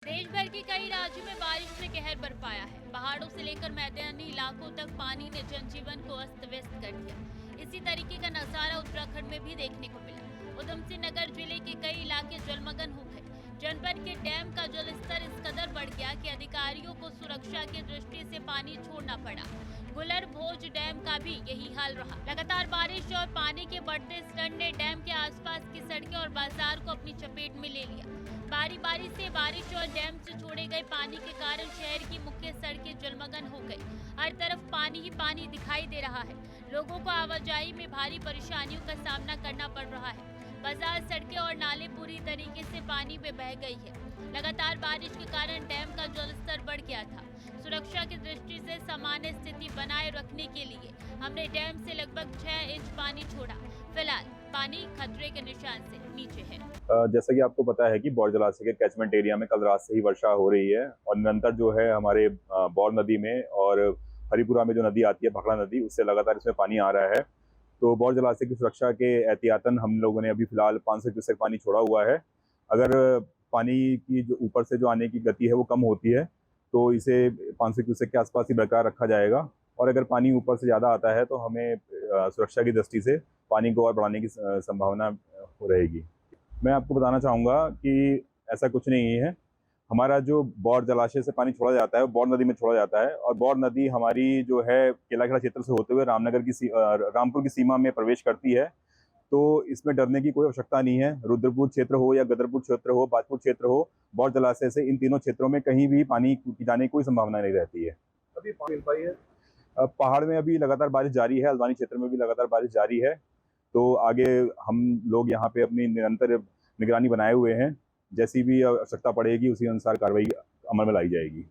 देश भर के कई राज्यों में बारिश ने कहर बरपाया है। पहाड़ों से लेकर मैदानी इलाकों तक पानी ने जनजीवन को अस्त व्यस्त कर दिया। इसी तरीके का नजारा उत्तराखंड में भी देखने को मिला। उधम सिंह नगर जिले के कई इलाके जलमग्न हो गए। जनपद के डैम का जल स्तर इस कदर बढ़ गया कि अधिकारियों को सुरक्षा की दृष्टि से पानी छोड़ना पड़ा। गुलर भोज डैम का भी यही हाल रहा। लगातार बारिश और पानी के बढ़ते स्तर ने डैम के आसपास की सड़कें और बाजार को अपनी चपेट में ले लिया। बारी बारी से बारिश और डैम से छोड़े गए पानी के कारण शहर की मुख्य सड़कें जलमग्न हो गई। हर तरफ पानी ही पानी दिखाई दे रहा है। लोगों को आवाजाही में भारी परेशानियों का सामना करना पड़ रहा है। बाजार, सड़कें और नाले पूरी तरीके से पानी में बह गई है। लगातार बारिश के कारण डैम का जलस्तर बढ़ गया था। सुरक्षा की दृष्टि से सामान्य स्थिति बनाए रखने के लिए हमने डैम से लगभग 6 इंच पानी छोड़ा। फिलहाल पानी खतरे के निशान से नीचे है। जैसा कि आपको पता है कि बौर जलाशय के कैचमेंट एरिया में कल रात से ही वर्षा हो रही है और निरंतर जो है हमारे बौर नदी में और हरिपुरा में जो नदी आती है भखड़ा नदी, उससे लगातार इसमें पानी आ रहा है। तो बौर जलाशय की सुरक्षा के एहतियातन हम लोगों ने अभी फिलहाल 500 क्यूसेक पानी छोड़ा हुआ है। अगर पानी की जो ऊपर से जो आने की गति है वो कम होती है तो इसे 500 क्यूसेक के आसपास ही बरकरार रखा जाएगा। और अगर पानी ऊपर से ज़्यादा आता है तो हमें सुरक्षा की दृष्टि से पानी को और बढ़ाने की संभावना रहेगी। मैं आपको बताना चाहूँगा कि ऐसा कुछ नहीं है। हमारा जो बौर जलाशय से पानी छोड़ा जाता है वो बौर नदी में छोड़ा जाता है और बौर नदी हमारी जो है केलाखेड़ा क्षेत्र से होते हुए रामपुर की सीमा में प्रवेश करती है। तो इसमें डरने की कोई आवश्यकता नहीं है। रुद्रपुर क्षेत्र हो या गदरपुर क्षेत्र हो, बाजपुर क्षेत्र हो, बौर जलाशय से इन तीनों क्षेत्रों में कहीं भी पानी की जाने की कोई संभावना नहीं रहती है। अभी पानी मिल पाई है? पहाड़ में अभी लगातार बारिश जारी है, हल्द्वानी क्षेत्र में भी लगातार बारिश जारी है। तो आगे हम लोग यहाँ पे अपनी निरंतर निगरानी बनाए हुए हैं। जैसी भी आवश्यकता पड़ेगी उसी अनुसार कार्रवाई अमल में लाई जाएगी।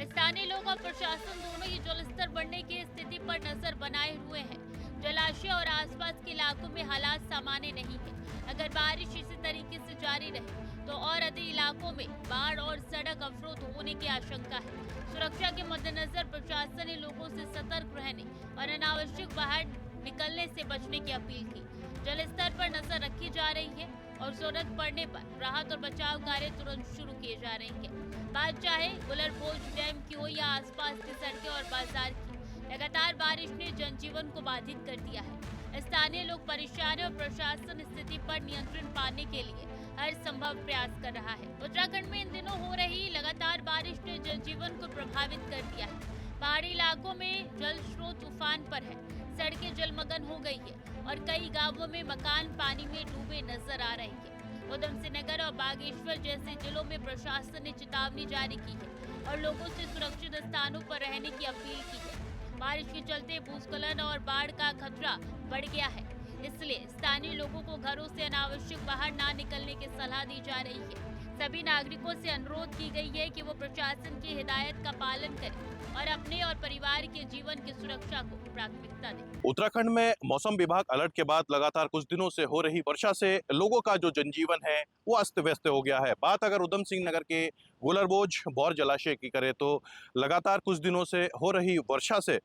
स्थानीय लोग और प्रशासन दोनों ही जलस्तर बढ़ने की स्थिति पर नजर बनाए हुए हैं। जलाशय और आसपास के इलाकों में हालात सामान्य नहीं है। अगर बारिश इसी तरीके से जारी रहे तो और अधिक इलाकों में बाढ़ और सड़क अवरोध होने की आशंका है। सुरक्षा के मद्देनजर प्रशासन ने लोगों से सतर्क रहने और अनावश्यक बाहर निकलने से बचने की अपील की। जल स्तर पर नजर रखी जा रही है और जरूरत पड़ने पर राहत और बचाव कार्य तुरंत शुरू किए जा रहे हैं। बात चाहे गुलर भोज डैम की हो या आसपास की सड़कें और बाजार की, लगातार बारिश ने जनजीवन को बाधित कर दिया है। स्थानीय लोग परेशान है और प्रशासन स्थिति पर नियंत्रण पाने के लिए हर संभव प्रयास कर रहा है। उत्तराखंड में इन दिनों हो रही लगातार बारिश ने जनजीवन को प्रभावित कर दिया है। पहाड़ी इलाकों में जल स्रोत उफान पर है, सड़कें जलमग्न हो गई है और कई गांवों में मकान पानी में डूबे नजर आ रहे हैं। उधम सिंह नगर और बागेश्वर जैसे जिलों में प्रशासन ने चेतावनी जारी की है और लोगों से सुरक्षित स्थानों पर रहने की अपील की है। बारिश के चलते भूस्खलन और बाढ़ का खतरा बढ़ गया है, इसलिए स्थानीय लोगों को घरों से अनावश्यक बाहर ना निकलने की सलाह दी जा रही है। सभी नागरिकों से अनुरोध की गई है कि वो प्रशासन की हिदायत का पालन करें और अपने और परिवार के जीवन की सुरक्षा को प्राथमिकता दें। उत्तराखंड में मौसम विभाग अलर्ट के बाद लगातार कुछ दिनों से हो रही वर्षा से लोगों का जो जनजीवन है वो अस्त व्यस्त हो गया है। बात अगर उधम सिंह नगर के गुलरबोझ बौर जलाशय की करें तो लगातार कुछ दिनों से हो रही वर्षा से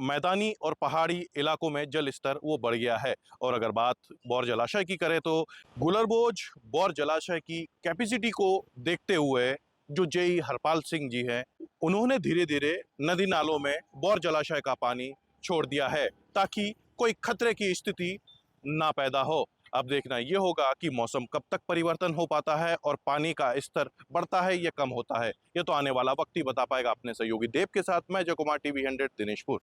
मैदानी और पहाड़ी इलाकों में जल स्तर वो बढ़ गया है। और अगर बात बौर जलाशय की करें तो गुलरबोझ बौर जलाशय की कैपेसिटी को देखते हुए जो जेई हरपाल सिंह जी हैं, उन्होंने धीरे धीरे नदी नालों में बौर जलाशय का पानी छोड़ दिया है ताकि कोई खतरे की स्थिति ना पैदा हो। अब देखना ये होगा कि मौसम कब तक परिवर्तन हो पाता है और पानी का स्तर बढ़ता है या कम होता है। ये तो आने वाला वक्त ही बता पाएगा। अपने सहयोगी देव के साथ मैं जय कुमार, टीवी 100 दिनेशपुर।